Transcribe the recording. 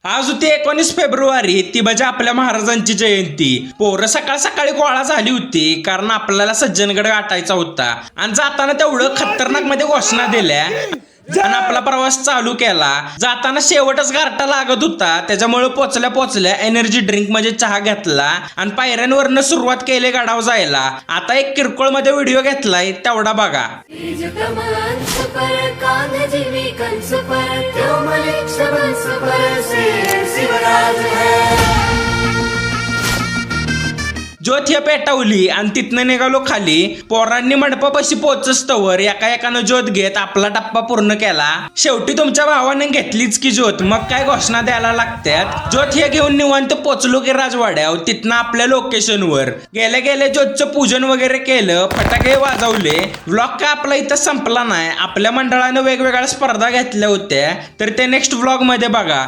आज होती 19 फेब्रुवारी, ती म्हणजे आपल्या महाराजांची जयंती. पोरं सकाळ सकाळी गोळा झाली होती कारण आपल्याला सज्जनगड गाठायचा होता आणि जाताना तेवढं खतरनाक मध्ये घोषणा दिल्या आणि आपला प्रवास चालू केला. जाताना शेवटच गारठा लागत होता, त्याच्यामुळे पोचल्या एनर्जी ड्रिंक म्हणजे चहा घेतला आणि पायऱ्यांवरनं सुरुवात केली गडाव जायला. आता एक किरकोळ मध्ये व्हिडिओ घेतलाय, तेवढा बघा. ज्योत हे पेटवली आणि तिथनं निघालो खाली. पोरांनी मंडपापाशी पोचस्तवर एकानं ज्योत घेत आपला टप्पा पूर्ण केला. शेवटी तुमच्या भावाने घेतलीच की ज्योत, मग काय घोषणा द्यायला लागतात. ज्योत हे घेऊन निवांत पोचलो की राजवाड्यावर. तिथनं आपल्या लोकेशनवर गेले ज्योतचं पूजन वगैरे केलं, फटाके वाजवले. व्लॉग काय आपला इथं संपला नाही. आपल्या मंडळानं वेगवेगळ्या स्पर्धा घेतल्या होत्या, तर ते नेक्स्ट व्लॉग मध्ये बघा.